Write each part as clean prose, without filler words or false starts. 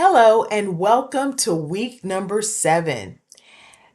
Hello and welcome to week number 7.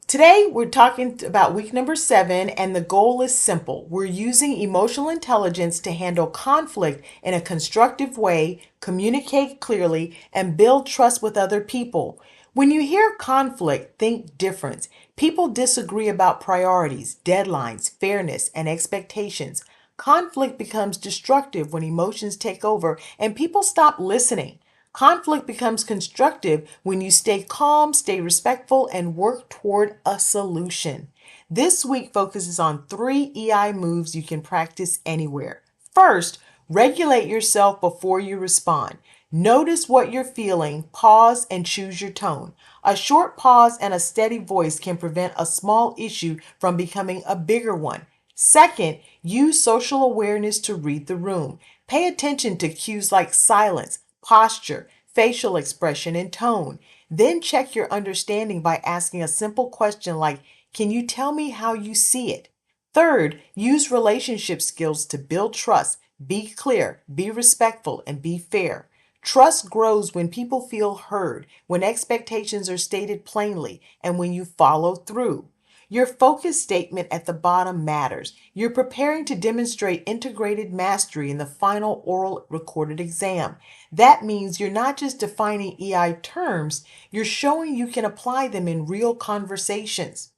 Today we're talking about week number 7, and the goal is simple. We're using emotional intelligence to handle conflict in a constructive way, communicate clearly, and build trust with other people. When you hear conflict, think difference. People disagree about priorities, deadlines, fairness, and expectations. Conflict becomes destructive when emotions take over and people stop listening. Conflict becomes constructive when you stay calm, stay respectful, and work toward a solution. This week focuses on 3 EI moves you can practice anywhere. First, regulate yourself before you respond. Notice what you're feeling, pause, and choose your tone. A short pause and a steady voice can prevent a small issue from becoming a bigger one. Second, use social awareness to read the room. Pay attention to cues like silence, posture, facial expression, and tone. Then check your understanding by asking a simple question like, "Can you tell me how you see it?" Third, use relationship skills to build trust. Be clear, be respectful, and be fair. Trust grows when people feel heard, when expectations are stated plainly, and when you follow through. Your focus statement at the bottom matters. You're preparing to demonstrate integrated mastery in the final oral recorded exam. That means you're not just defining EI terms, you're showing you can apply them in real conversations.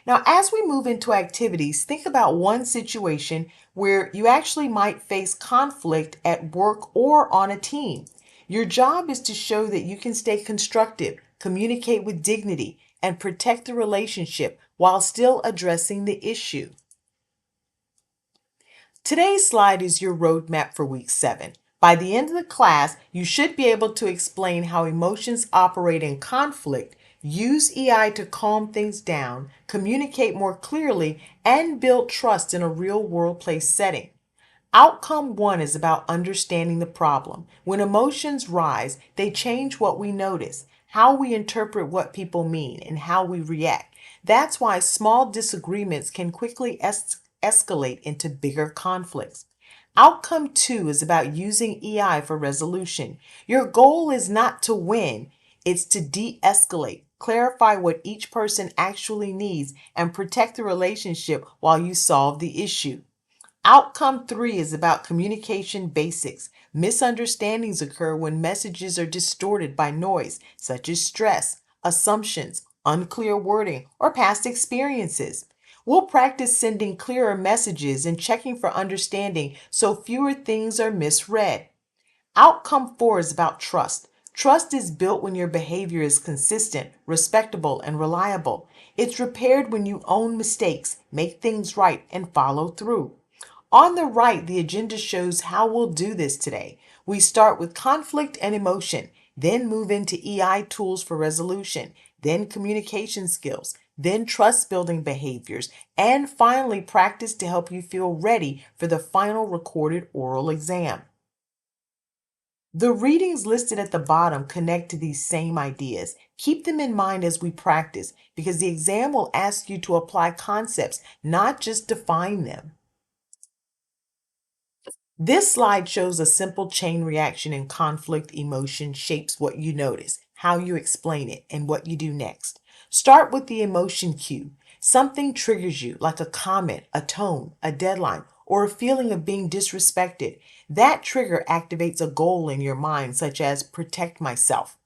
Now, as we move into activities, think about one situation where you actually might face conflict at work or on a team. Your job is to show that you can stay constructive, communicate with dignity, and protect the relationship while still addressing the issue. Today's slide is your roadmap for week 7. By the end of the class, you should be able to explain how emotions operate in conflict, use EI to calm things down, communicate more clearly, and build trust in a real workplace setting. Outcome 1 is about understanding the problem. When emotions rise, they change what we notice, how we interpret what people mean, and how we react. That's why small disagreements can quickly escalate into bigger conflicts. Outcome 2 is about using EI for resolution. Your goal is not to win, it's to de escalate, clarify what each person actually needs, and protect the relationship while you solve the issue. Outcome 3 is about communication basics. Misunderstandings occur when messages are distorted by noise, such as stress, assumptions, unclear wording, or past experiences. We'll practice sending clearer messages and checking for understanding so fewer things are misread. Outcome 4 is about trust. Trust is built when your behavior is consistent, respectable, and reliable. It's repaired when you own mistakes, make things right, and follow through. On the right, the agenda shows how we'll do this today. We start with conflict and emotion, then move into EI tools for resolution, then communication skills, then trust building behaviors, and finally practice to help you feel ready for the final recorded oral exam. The readings listed at the bottom connect to these same ideas. Keep them in mind as we practice because the exam will ask you to apply concepts, not just define them. This slide shows a simple chain reaction in conflict emotion shapes what you notice, how you explain it, and what you do next. Start with the emotion cue. Something triggers you, like a comment, a tone, a deadline, or a feeling of being disrespected. That trigger activates a goal in your mind, such as protect myself,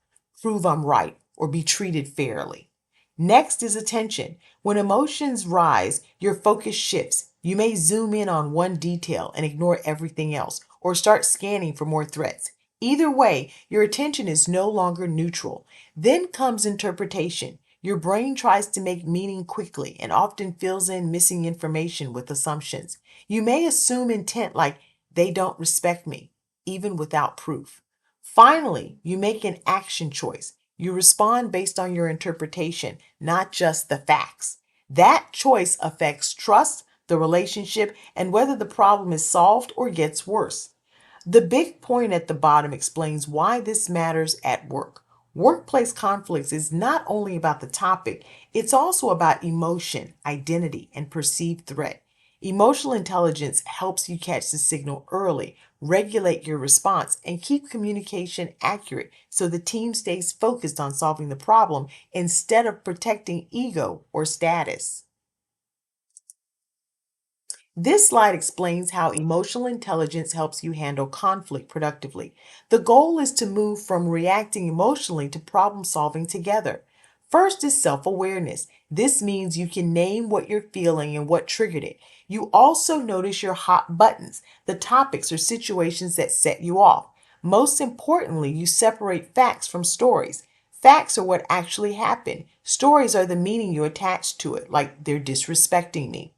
prove I'm right, or be treated fairly. Next is attention. When emotions rise, your focus shifts. You may zoom in on one detail and ignore everything else, or start scanning for more threats. Either way, your attention is no longer neutral. Then comes interpretation. Your brain tries to make meaning quickly and often fills in missing information with assumptions. You may assume intent like, they don't respect me, even without proof. Finally, you make an action choice. You respond based on your interpretation, not just the facts. That choice affects trust, the relationship, and whether the problem is solved or gets worse. The big point at the bottom explains why this matters at work. Workplace conflicts is not only about the topic, it's also about emotion, identity, and perceived threat. Emotional intelligence helps you catch the signal early, regulate your response, and keep communication accurate so the team stays focused on solving the problem instead of protecting ego or status. This slide explains how emotional intelligence helps you handle conflict productively. The goal is to move from reacting emotionally to problem solving together. First is self awareness. This means you can name what you're feeling and what triggered it. You also notice your hot buttons, the topics or situations that set you off. Most importantly, you separate facts from stories. Facts are what actually happened. Stories are the meaning you attach to it, like they're disrespecting me.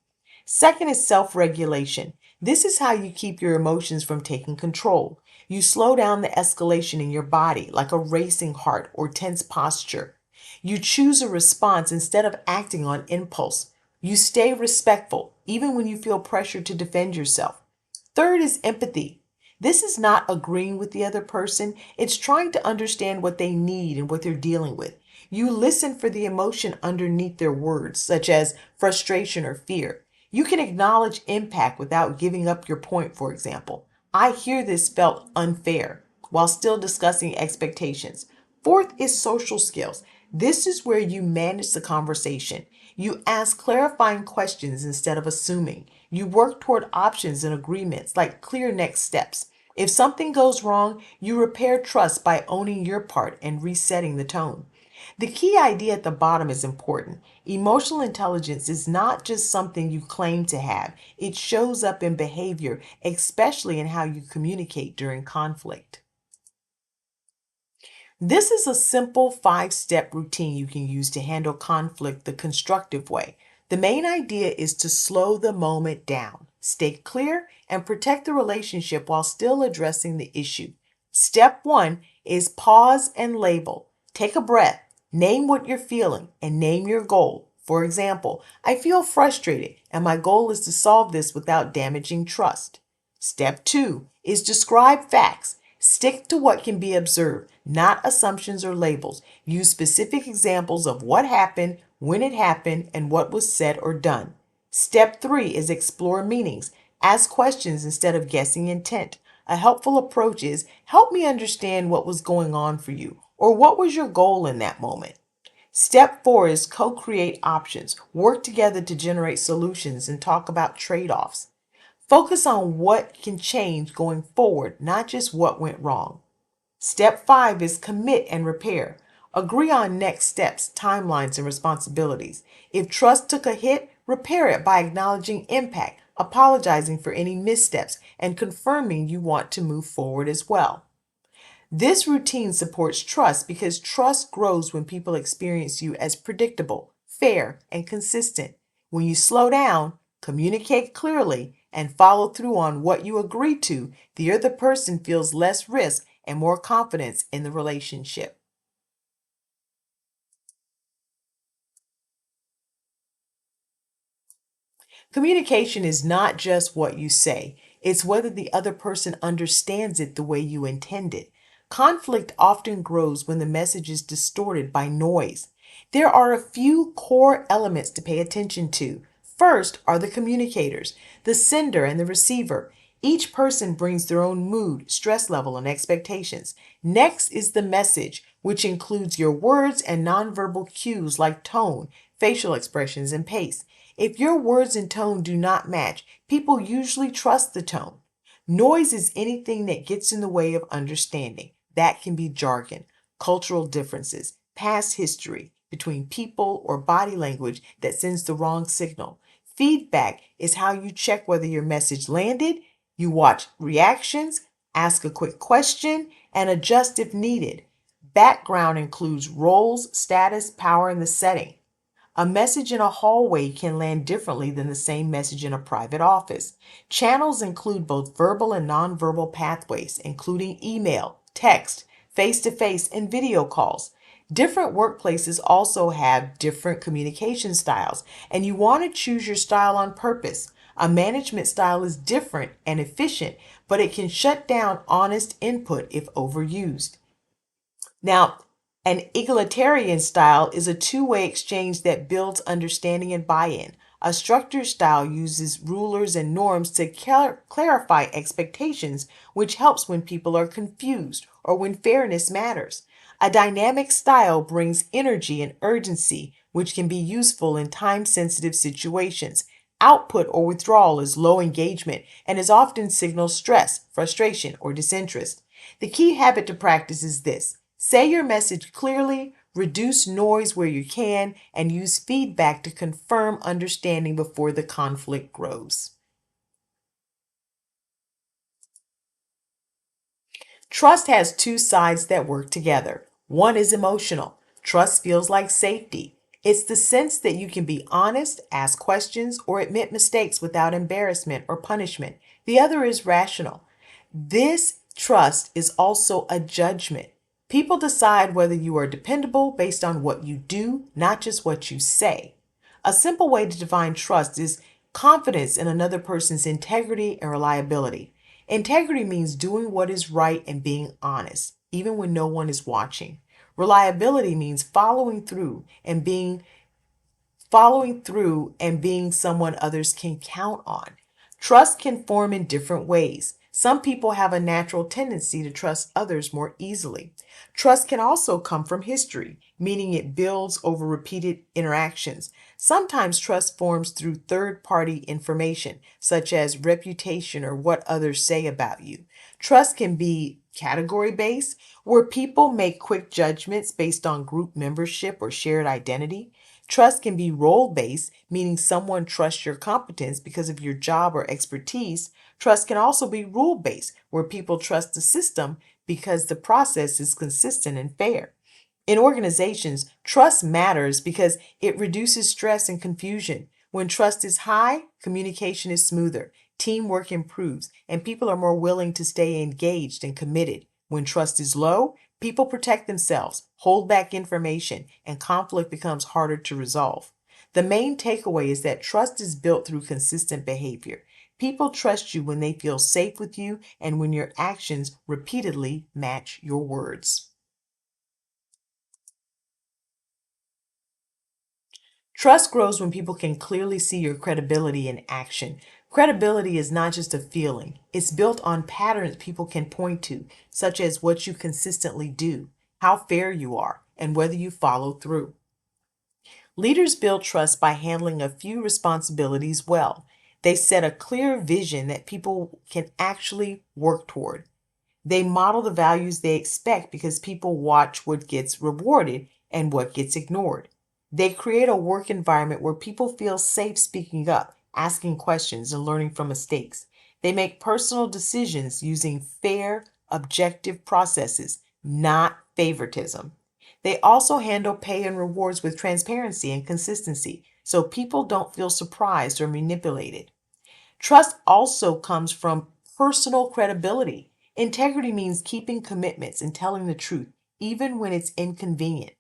Second is self regulation. This is how you keep your emotions from taking control. You slow down the escalation in your body, like a racing heart or tense posture. You choose a response instead of acting on impulse. You stay respectful, even when you feel pressure to defend yourself. Third is empathy. This is not agreeing with the other person, it's trying to understand what they need and what they're dealing with. You listen for the emotion underneath their words, such as frustration or fear. You can acknowledge impact without giving up your point, for example. I hear this felt unfair while still discussing expectations. Fourth is social skills. This is where you manage the conversation. You ask clarifying questions instead of assuming. You work toward options and agreements like clear next steps. If something goes wrong, you repair trust by owning your part and resetting the tone. The key idea at the bottom is important. Emotional intelligence is not just something you claim to have, it shows up in behavior, especially in how you communicate during conflict. This is a simple 5-step routine you can use to handle conflict the constructive way. The main idea is to slow the moment down, stay clear, and protect the relationship while still addressing the issue. Step 1 is pause and label. Take a breath, name what you're feeling, and name your goal. For example, I feel frustrated, and my goal is to solve this without damaging trust. Step 2 is describe facts. Stick to what can be observed, not assumptions or labels. Use specific examples of what happened, when it happened, and what was said or done. Step 3 is explore meanings. Ask questions instead of guessing intent. A helpful approach is help me understand what was going on for you, or what was your goal in that moment. Step 4 is co create options. Work together to generate solutions and talk about trade offs. Focus on what can change going forward, not just what went wrong. Step 5 is commit and repair. Agree on next steps, timelines, and responsibilities. If trust took a hit, repair it by acknowledging impact, apologizing for any missteps, and confirming you want to move forward as well. This routine supports trust because trust grows when people experience you as predictable, fair, and consistent. When you slow down, communicate clearly, and follow through on what you agree to, the other person feels less risk and more confidence in the relationship. Communication is not just what you say, it's whether the other person understands it the way you intend it. Conflict often grows when the message is distorted by noise. There are a few core elements to pay attention to. First are the communicators, the sender and the receiver. Each person brings their own mood, stress level, and expectations. Next is the message, which includes your words and nonverbal cues like tone, facial expressions, and pace. If your words and tone do not match, people usually trust the tone. Noise is anything that gets in the way of understanding. That can be jargon, cultural differences, past history between people, or body language that sends the wrong signal. Feedback is how you check whether your message landed. You watch reactions, ask a quick question, and adjust if needed. Background includes roles, status, power, and the setting. A message in a hallway can land differently than the same message in a private office. Channels include both verbal and nonverbal pathways, including email, text, face to face, and video calls. Different workplaces also have different communication styles, and you want to choose your style on purpose. A management style is different and efficient, but it can shut down honest input if overused. Now, an egalitarian style is a two-way exchange that builds understanding and buy-in. A structured style uses rulers and norms to clarify expectations, which helps when people are confused or when fairness matters. A dynamic style brings energy and urgency, which can be useful in time sensitive situations. Output or withdrawal is low engagement and is often signals stress, frustration, or disinterest. The key habit to practice is this: say your message clearly, reduce noise where you can, and use feedback to confirm understanding before the conflict grows. Trust has two sides that work together. One is emotional. Trust feels like safety. It's the sense that you can be honest, ask questions, or admit mistakes without embarrassment or punishment. The other is rational. This trust is also a judgment. People decide whether you are dependable based on what you do, not just what you say. A simple way to define trust is confidence in another person's integrity and reliability. Integrity means doing what is right and being honest, even when no one is watching. Reliability means following through and being someone others can count on. Trust can form in different ways. Some people have a natural tendency to trust others more easily. Trust can also come from history, meaning it builds over repeated interactions. Sometimes trust forms through third party information, such as reputation or what others say about you. Trust can be category based, where people make quick judgments based on group membership or shared identity. Trust can be role based, meaning someone trusts your competence because of your job or expertise. Trust can also be rule based, where people trust the system because the process is consistent and fair. In organizations, trust matters because it reduces stress and confusion. When trust is high, communication is smoother, teamwork improves, and people are more willing to stay engaged and committed. When trust is low, people protect themselves, hold back information, and conflict becomes harder to resolve. The main takeaway is that trust is built through consistent behavior. People trust you when they feel safe with you and when your actions repeatedly match your words. Trust grows when people can clearly see your credibility in action. Credibility is not just a feeling, it's built on patterns people can point to, such as what you consistently do, how fair you are, and whether you follow through. Leaders build trust by handling a few responsibilities well. They set a clear vision that people can actually work toward. They model the values they expect because people watch what gets rewarded and what gets ignored. They create a work environment where people feel safe speaking up, asking questions, and learning from mistakes. They make personal decisions using fair, objective processes, not favoritism. They also handle pay and rewards with transparency and consistency so people don't feel surprised or manipulated. Trust also comes from personal credibility. Integrity means keeping commitments and telling the truth, even when it's inconvenient.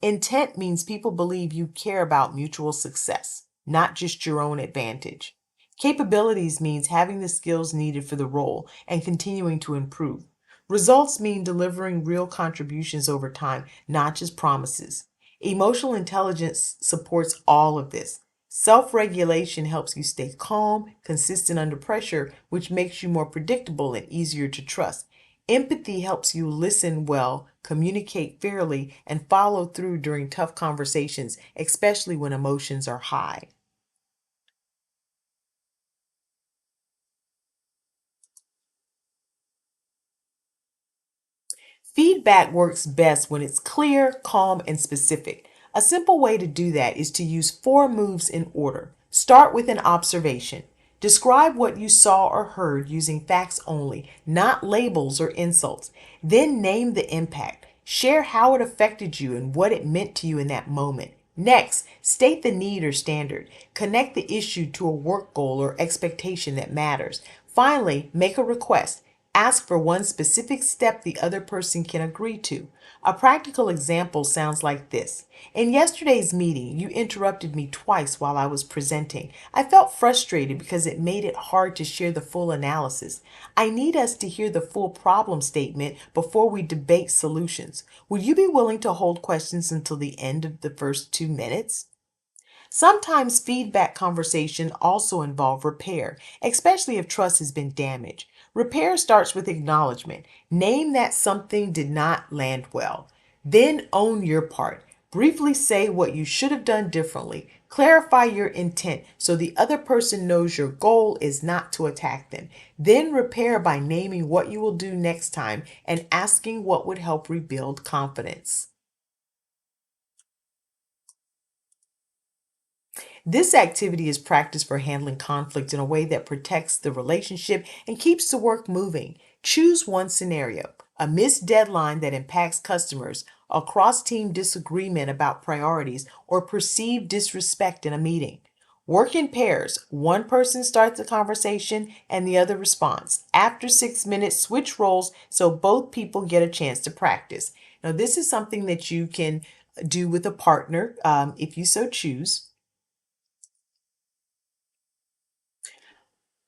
Intent means people believe you care about mutual success, not just your own advantage. Capabilities means having the skills needed for the role and continuing to improve. Results mean delivering real contributions over time, not just promises. Emotional intelligence supports all of this. Self regulation helps you stay calm, consistent under pressure, which makes you more predictable and easier to trust. Empathy helps you listen well, communicate fairly, and follow through during tough conversations, especially when emotions are high. Feedback works best when it's clear, calm, and specific. A simple way to do that is to use four moves in order. Start with an observation. Describe what you saw or heard using facts only, not labels or insults. Then name the impact. Share how it affected you and what it meant to you in that moment. Next, state the need or standard. Connect the issue to a work goal or expectation that matters. Finally, make a request. Ask for one specific step the other person can agree to. A practical example sounds like this. In yesterday's meeting, you interrupted me twice while I was presenting. I felt frustrated because it made it hard to share the full analysis. I need us to hear the full problem statement before we debate solutions. Would you be willing to hold questions until the end of the first 2 minutes? Sometimes feedback conversation also involve repair, especially if trust has been damaged. Repair starts with acknowledgement. Name that something did not land well. Then own your part. Briefly say what you should have done differently. Clarify your intent so the other person knows your goal is not to attack them. Then repair by naming what you will do next time and asking what would help rebuild confidence. This activity is practice for handling conflict in a way that protects the relationship and keeps the work moving. Choose one scenario: a missed deadline that impacts customers, a cross team disagreement about priorities, or perceived disrespect in a meeting. Work in pairs. One person starts the conversation and the other responds. After 6 minutes, switch roles so both people get a chance to practice. Now, this is something that you can do with a partner if you so choose.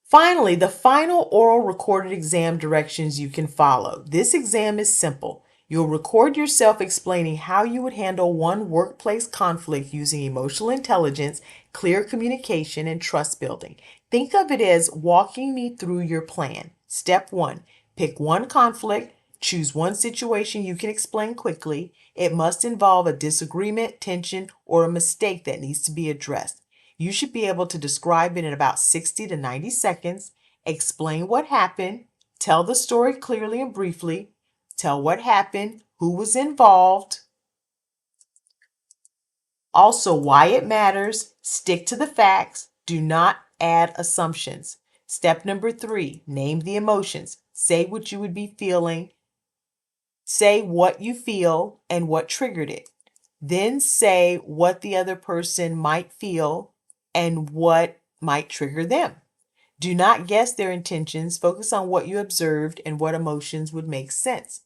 Finally, the final oral recorded exam directions you can follow. This exam is simple. You'll record yourself explaining how you would handle one workplace conflict using emotional intelligence, clear communication, and trust building. Think of it as walking me through your plan. Step 1: pick one conflict, choose one situation you can explain quickly. It must involve a disagreement, tension, or a mistake that needs to be addressed. You should be able to describe it in about 60 to 90 seconds, explain what happened, tell the story clearly and briefly, tell what happened, who was involved, also why it matters, stick to the facts, do not add assumptions. Step number 3, name the emotions. Say what you would be feeling, say what you feel and what triggered it. Then say what the other person might feel and what might trigger them. Do not guess their intentions. Focus on what you observed and what emotions would make sense.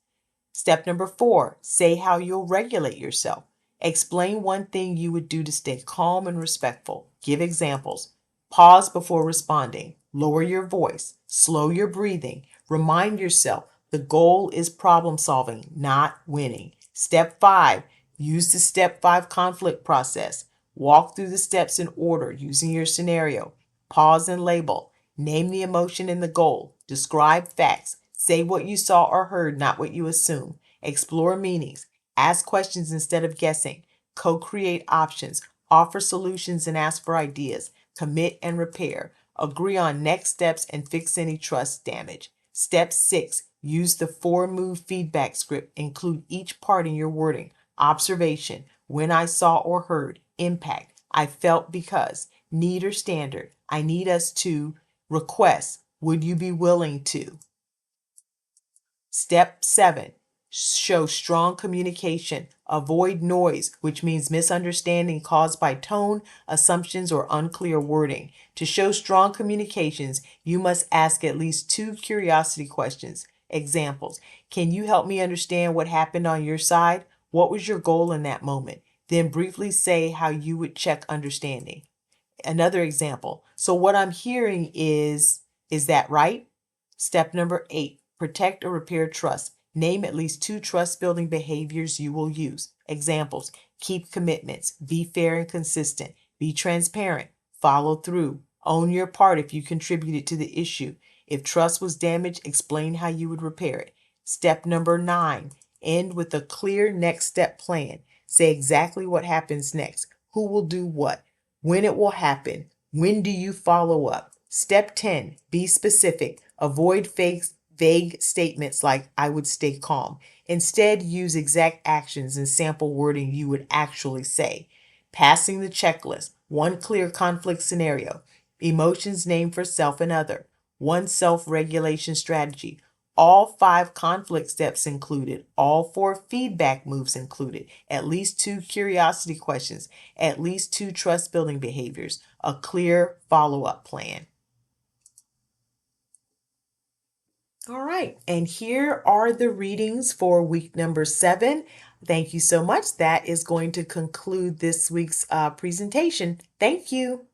Step number 4, say how you'll regulate yourself. Explain one thing you would do to stay calm and respectful. Give examples. Pause before responding. Lower your voice. Slow your breathing. Remind yourself the goal is problem solving, not winning. Step 5, use the step 5 conflict process. Walk through the steps in order using your scenario. Pause and label. Name the emotion and the goal. Describe facts. Say what you saw or heard, not what you assume. Explore meanings. Ask questions instead of guessing. Co-create options. Offer solutions and ask for ideas. Commit and repair. Agree on next steps and fix any trust damage. Step 6, use the 4-move feedback script. Include each part in your wording. Observation: when I saw or heard. Impact: I felt because. Need or standard: I need us to. Request: would you be willing to? Step 7, show strong communication. Avoid noise, which means misunderstanding caused by tone, assumptions, or unclear wording. To show strong communications, you must ask at least 2 curiosity questions. Examples: can you help me understand what happened on your side? What was your goal in that moment? Then briefly say how you would check understanding. Another example: so what I'm hearing is that right? Step number 8, protect or repair trust. Name at least 2 trust building behaviors you will use. Examples: keep commitments, be fair and consistent, be transparent, follow through, own your part if you contributed to the issue. If trust was damaged, explain how you would repair it. Step number 9, end with a clear next step plan. Say exactly what happens next, who will do what, when it will happen, when do you follow up. Step 10, be specific. Avoid vague statements like I would stay calm. Instead, use exact actions and sample wording you would actually say. Passing the checklist: one clear conflict scenario, emotions named for self and other, one self-regulation strategy, all 5 conflict steps included, all 4 feedback moves included, at least 2 curiosity questions, at least 2 trust building behaviors, a clear follow-up plan. All right, and here are the readings for week number 7. Thank you so much. That is going to conclude this week's presentation. Thank you.